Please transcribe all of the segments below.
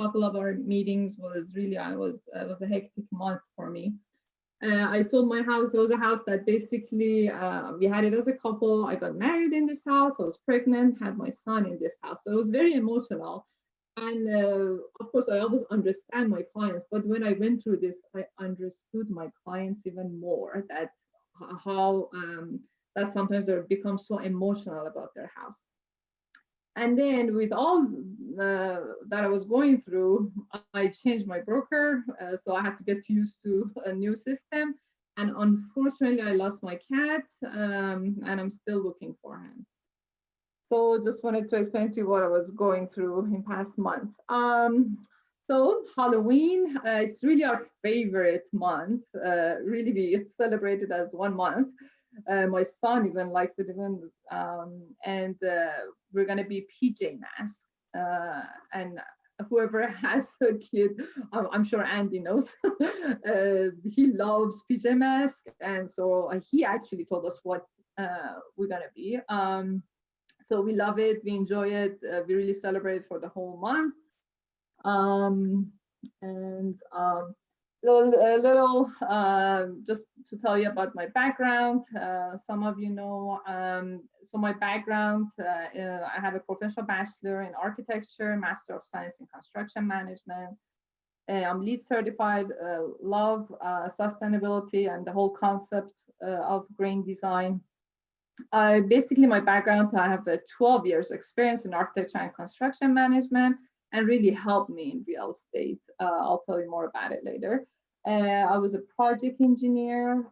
couple of our meetings was really, it was a hectic month for me. I sold my house. It was a house that basically we had it as a couple. I got married in this house. I was pregnant, had my son in this house. So it was very emotional. And of course, I always understand my clients. But when I went through this, I understood my clients even more. That how that sometimes they become so emotional about their house. And then with all that I was going through, I changed my broker. So I had to get used to a new system. And unfortunately, I lost my cat, and I'm still looking for him. So just wanted to explain to you what I was going through in past month. So Halloween, it's really our favorite month. Really, we celebrate it as 1 month. My son even likes it even, and we're gonna be PJ mask, and whoever has a kid, I'm sure Andy knows, he loves PJ mask, and so he actually told us what we're gonna be. So we love it, we enjoy it, we really celebrate for the whole month. Um, and a little just to tell you about my background. Some of you know, so my background, I have a professional bachelor in architecture, master of science in construction management. I'm LEED certified, love sustainability and the whole concept of green design. Basically, my background, I have a 12 years experience in architecture and construction management, and really helped me in real estate. I'll tell you more about it later. I was a project engineer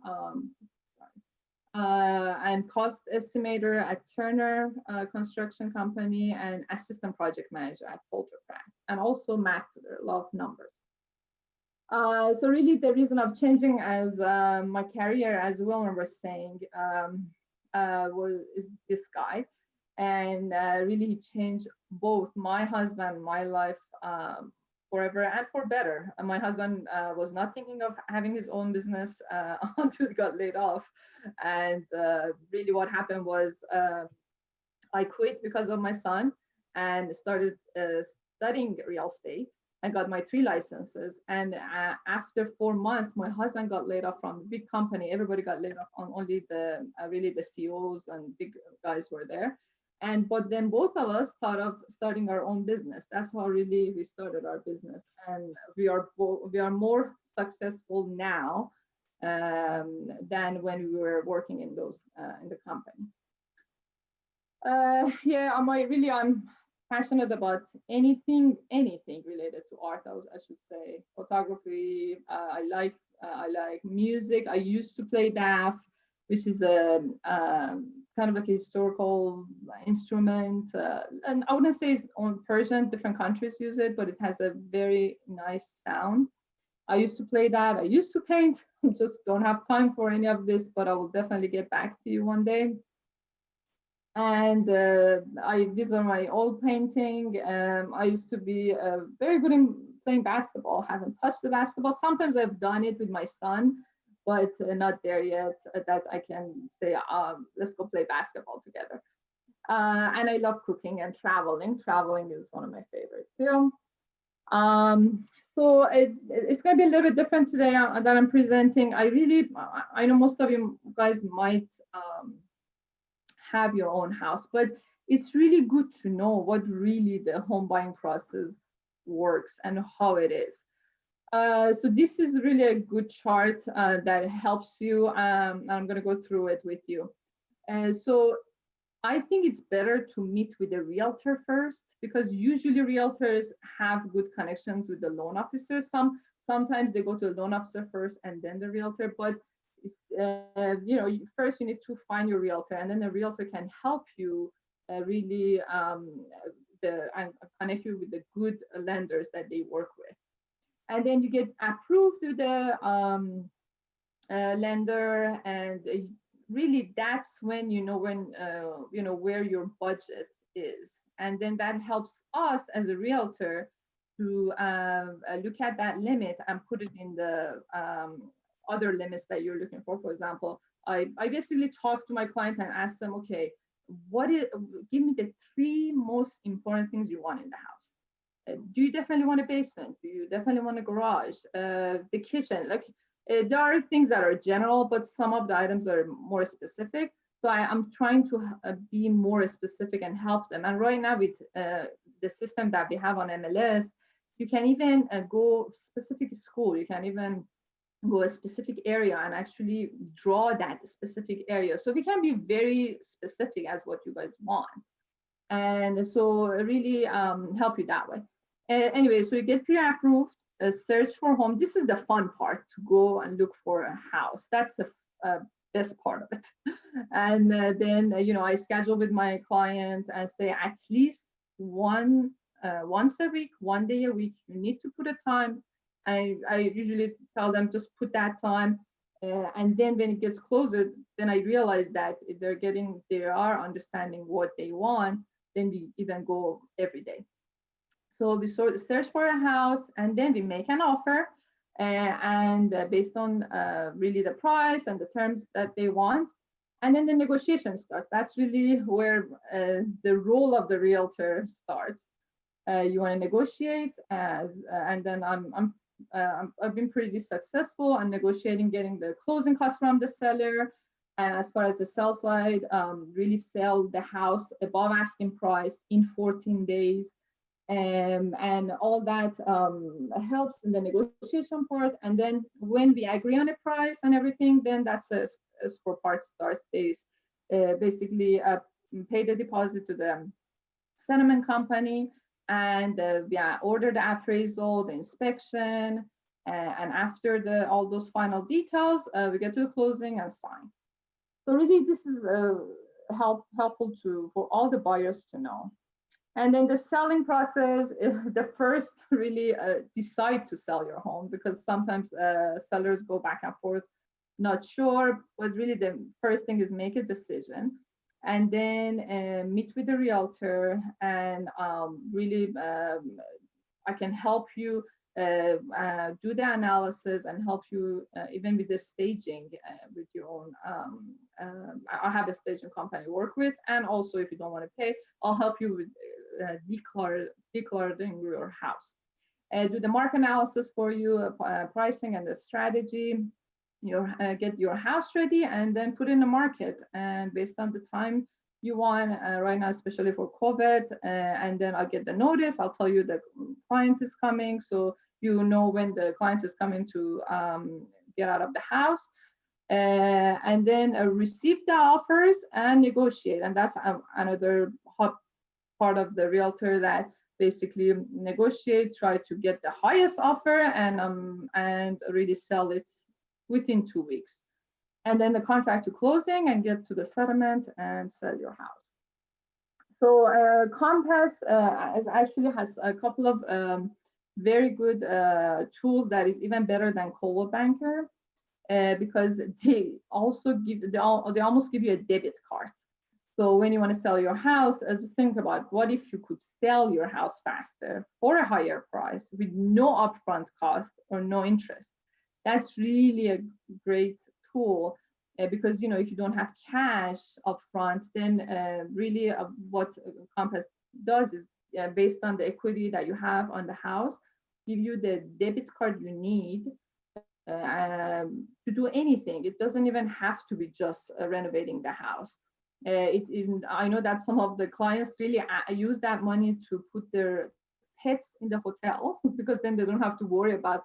and cost estimator at Turner Construction Company, and assistant project manager at Poltercraft, and also math tutor, love numbers. So really the reason of changing as my career, as Wilmer was saying, is this guy, and really he changed both my husband, my life forever and for better. My husband was not thinking of having his own business until he got laid off, and really what happened was I quit because of my son and started studying real estate. I got my 3 licenses, and after 4 months, my husband got laid off from a big company. Everybody got laid off, on only the really the CEOs and big guys were there. And but then both of us thought of starting our own business. That's how really we started our business, and we are more successful now than when we were working in those in the company. Yeah, I'm passionate about anything related to art. I should say photography. I like music. I used to play daf, which is a kind of like a historical instrument, and I wouldn't say it's on Persian. Different countries use it, but it has a very nice sound. I used to play that. I used to paint. Just don't have time for any of this, but I will definitely get back to you one day. And these are my old painting. I used to be very good in playing basketball. Haven't touched the basketball. Sometimes I've done it with my son, but not there yet that I can say, let's go play basketball together. And I love cooking and traveling. Traveling is one of my favorite too. So it's going to be a little bit different today that I'm presenting. I know most of you guys might have your own house, but it's really good to know what really the home buying process works and how it is. So this is really a good chart that helps you. I'm going to go through it with you. So I think it's better to meet with a realtor first, because usually realtors have good connections with the loan officer. Sometimes they go to the loan officer first and then the realtor, but first you need to find your realtor, and then the realtor can help you really and connect you with the good lenders that they work with. And then you get approved to the lender, and really that's when you know where your budget is, and then that helps us as a realtor to look at that limit and put it in the other limits that you're looking for. For example, I basically talk to my client and ask them, okay, give me the 3 most important things you want in the house. Do you definitely want a basement? Do you definitely want a garage? The kitchen, like there are things that are general, but some of the items are more specific. So I'm trying to be more specific and help them. And right now with the system that we have on MLS, you can even go specific school. You can even go a specific area and actually draw that specific area. So we can be very specific as what you guys want. And so really help you that way. Anyway, so you get pre-approved, search for home. This is the fun part, to go and look for a house. That's the best part of it. And then, I schedule with my client and say at least once a week, 1 day a week, you need to put a time. I usually tell them just put that time. And then when it gets closer, then I realize that if they are understanding what they want, then we even go every day. So we sort of search for a house, and then we make an offer, and based on really the price and the terms that they want, and then the negotiation starts. That's really where the role of the realtor starts. You want to negotiate, and then I've been pretty successful on negotiating, getting the closing costs from the seller. And as far as the sell side, really sell the house above asking price in 14 days. And all that helps in the negotiation part. And then when we agree on a price and everything, then that's as for part starts days. Basically, pay the deposit to the settlement company, and order the appraisal, the inspection, and after all those final details, we get to the closing and sign. So really, this is helpful for all the buyers to know. And then the selling process, the first really decide to sell your home, because sometimes sellers go back and forth, not sure. But really, the first thing is make a decision, and then meet with the realtor, and really I can help you do the analysis and help you even with the staging with your own. I have a staging company work with, and also if you don't want to pay, I'll help you with decluttering your house. Do the market analysis for you, pricing and the strategy. Get your house ready and then put in the market, and based on the time you want right now, especially for COVID, and then I'll get the notice. I'll tell you the client is coming, so you know when the client is coming to get out of the house, and then receive the offers and negotiate. And that's another hot part of the realtor, that basically negotiate, try to get the highest offer, and really sell it within 2 weeks. And then the contract to closing, and get to the settlement and sell your house. So Compass actually has a couple of very good tools that is even better than Coldwell Banker, because they also they almost give you a debit card. So when you want to sell your house, just think about, what if you could sell your house faster for a higher price with no upfront cost or no interest? That's really a great tool, because if you don't have cash upfront, then really what Compass does is, based on the equity that you have on the house, give you the debit card you need to do anything. It doesn't even have to be just renovating the house. I know that some of the clients really use that money to put their pets in the hotel, because then they don't have to worry about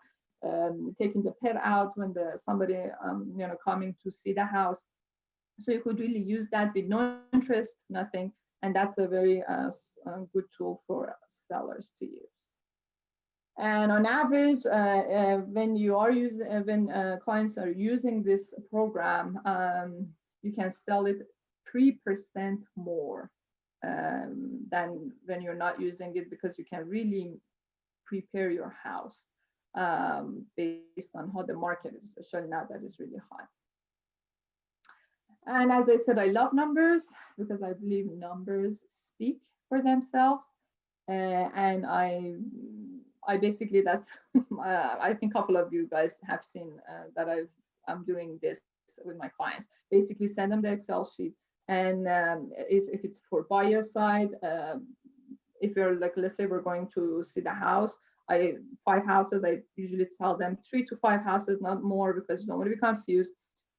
taking the pet out when somebody coming to see the house. So you could really use that with no interest, nothing, and that's a very good tool for sellers to use. And on average, when clients are using this program, you can sell it 3% more than when you're not using it, because you can really prepare your house based on how the market is showing now, that is really high. And as I said, I love numbers, because I believe numbers speak for themselves. And I basically, that's I think a couple of you guys have seen that I'm doing this with my clients. Basically, send them the Excel sheet, and if it's for buyer side, if you're like, let's say we're going to see the house, 5 houses, I usually tell them 3 to 5 houses, not more, because you don't want to be confused.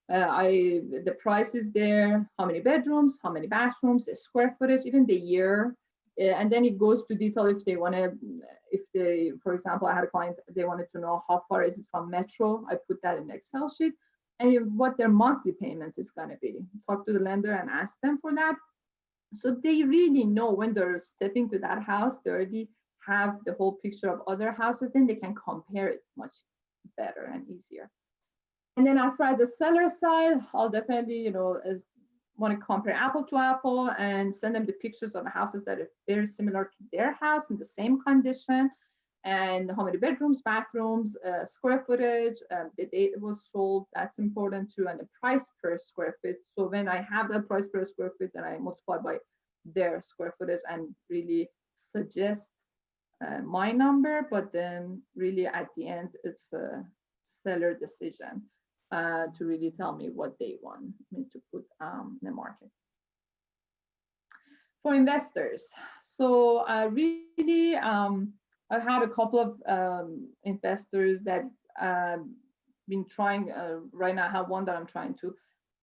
The price is there, how many bedrooms, how many bathrooms, the square footage, even the year. And then it goes to detail if they want to, if they, for example, I had a client, they wanted to know how far is it from metro. I put that in Excel sheet, and what their monthly payment is going to be. Talk to the lender and ask them for that. So they really know when they're stepping to that house, they already have the whole picture of other houses, then they can compare it much better and easier. And then as far as the seller side, I'll definitely, want to compare apple to apple and send them the pictures of the houses that are very similar to their house in the same condition, and how many bedrooms, bathrooms, square footage, the date it was sold, that's important too, and the price per square foot. So when I have that price per square foot, then I multiply by their square footage and really suggest my number, but then really at the end, it's a seller decision to really tell me what they want me to put in the market. For investors, so really, I've had a couple of investors that been trying, right now I have one that I'm trying to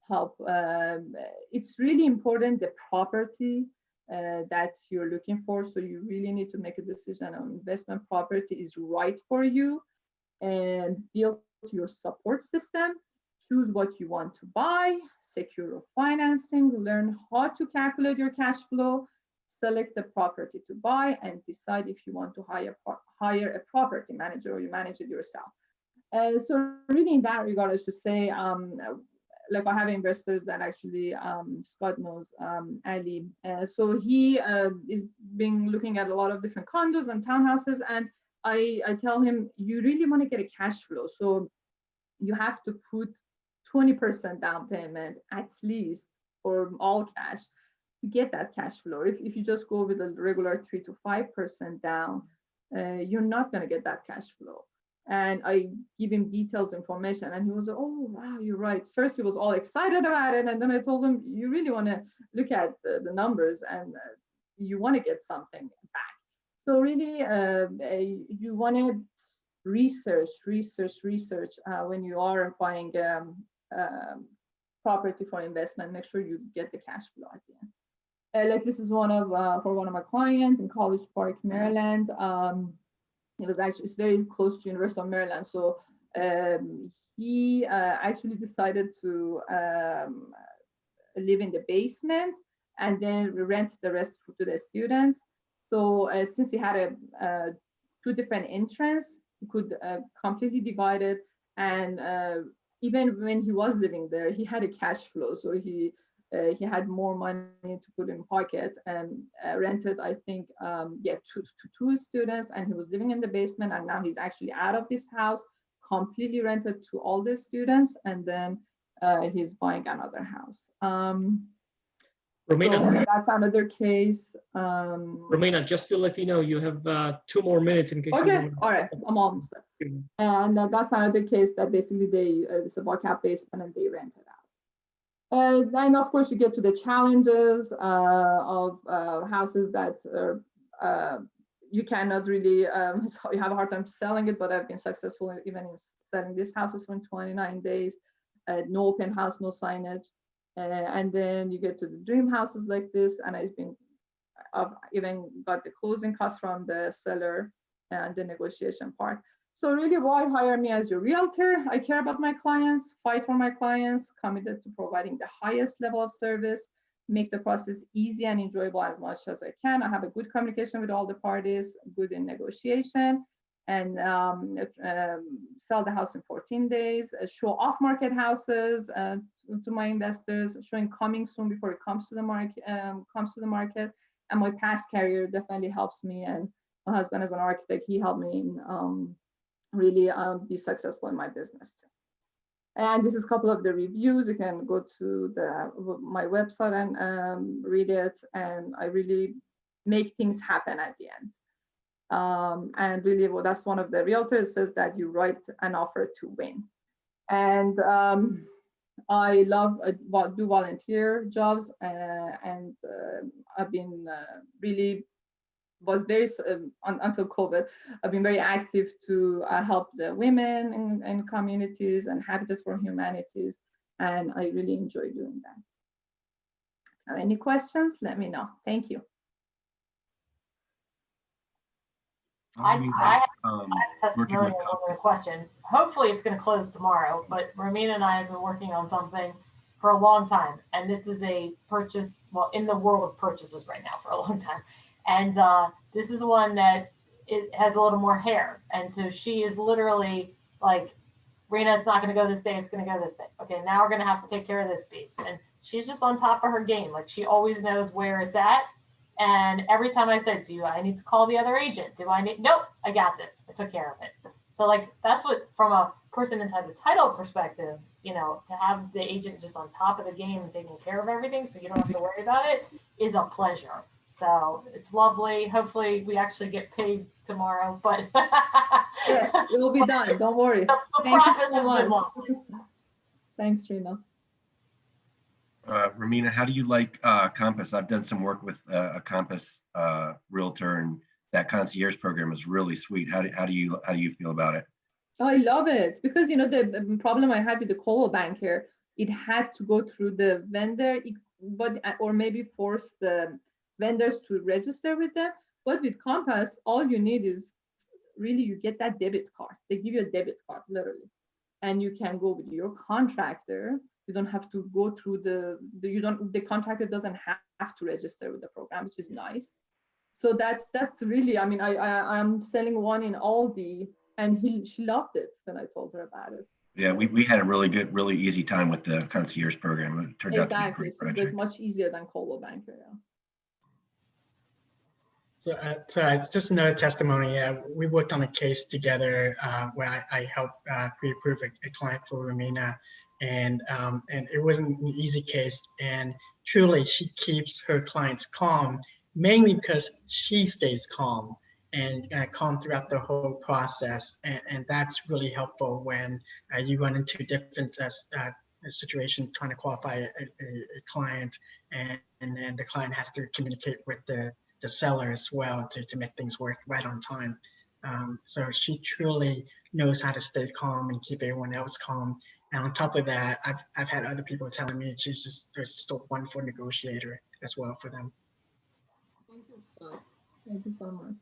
help. It's really important, the property that you're looking for. So you really need to make a decision on investment property is right for you, and build your support system. Choose what you want to buy, secure your financing, learn how to calculate your cash flow, select the property to buy, and decide if you want to hire a property manager or you manage it yourself. So really in that regard, I should say, like I have investors that actually, Scott knows, Ali. So he is been looking at a lot of different condos and townhouses, and I tell him, you really want to get a cash flow. So you have to put 20% down payment at least, or all cash, to get that cash flow. If you just go with a regular 3 to 5% down, you're not going to get that cash flow. And I give him details information, and he was like, oh wow, you're right. First he was all excited about it, and then I told him, you really want to look at the numbers, and you want to get something back. So really, you want to research when you are buying property for investment. Make sure you get the cash flow at the end. Like this is for one of my clients in College Park, Maryland. It was actually, it's very close to University of Maryland. So he actually decided to live in the basement and then rent the rest to the students. So since he had two different entrances, he could completely divide it. And even when he was living there, he had a cash flow. So he had more money to put in pocket, and rented, I think, to two students, and he was living in the basement, and now he's actually out of this house, completely rented to all the students, and then he's buying another house. Romina, so that's another case. Romina, just to let you know, you have 2 more minutes in case. Okay, all right, I'm almost there. And that's another case that basically it's a walkout basement and they rent it out. And of course, you get to the challenges of houses that you cannot really, so you have a hard time selling it, but I've been successful even in selling these houses for 29 days, no open house, no signage. And then you get to the dream houses like this, and I've even got the closing costs from the seller and the negotiation part. So really, why hire me as your realtor? I care about my clients, fight for my clients, committed to providing the highest level of service, make the process easy and enjoyable as much as I can. I have a good communication with all the parties, good in negotiation, and sell the house in 14 days, show off-market houses to my investors, showing coming soon before it comes to the market. And my past career definitely helps me. And my husband is an architect. He helped me in really be successful in my business too. And this is a couple of the reviews. You can go to my website and read it. And I really make things happen at the end. And really, well, that's one of the realtors says that you write an offer to win. And I love do volunteer jobs, and I've been really was very until COVID. I've been very active to help the women in communities and Habitat for Humanities, and I really enjoy doing that. Have any questions? Let me know. Thank you. I have a testimonial on the question. Hopefully it's going to close tomorrow, but Romina and I have been working on something for a long time. And this is a purchase, well, in the world of purchases right now for a long time. And this is one that it has a little more hair. And so she is literally like, Rena, it's not going to go this day. It's going to go this day. Okay, now we're going to have to take care of this piece. And she's just on top of her game. Like she always knows where it's at. And every time I said, I need to call the other agent? Nope, I got this. I took care of it. So like, that's what, from a person inside the title perspective, you know, to have the agent just on top of the game and taking care of everything so you don't have to worry about it is a pleasure. So it's lovely. Hopefully we actually get paid tomorrow, but yes, it will be done. Don't worry. The process has been long. Thanks, Rena. Romina, how do you like Compass? I've done some work with a Compass realtor, and that concierge program is really sweet. How do you feel about it? Oh, I love it, because you know the problem I had with the Coldwell Bank here, it had to go through the vendor, or maybe force the vendors to register with them. But with Compass, all you need is really you get that debit card. They give you a debit card literally, and you can go with your contractor. You don't have to go through the contractor doesn't have to register with the program, which is nice. So that's really, I mean, I'm selling one in Aldi, and she loved it when I told her about it. Yeah, we had a really easy time with the concierge program. It turned out to be a great Seems like much easier than Coldwell Banker. Yeah. So it's just another testimony. We worked on a case together where I helped pre-approve a client for Romina, and it wasn't an easy case. And truly, she keeps her clients calm, mainly because she stays calm and calm throughout the whole process. And that's really helpful when you run into different situations trying to qualify a client, and then the client has to communicate with the seller as well to make things work right on time. So she truly knows how to stay calm and keep everyone else calm. And on top of that, I've had other people telling me she's just a wonderful negotiator as well for them. Thank you, Scott. Thank you so much.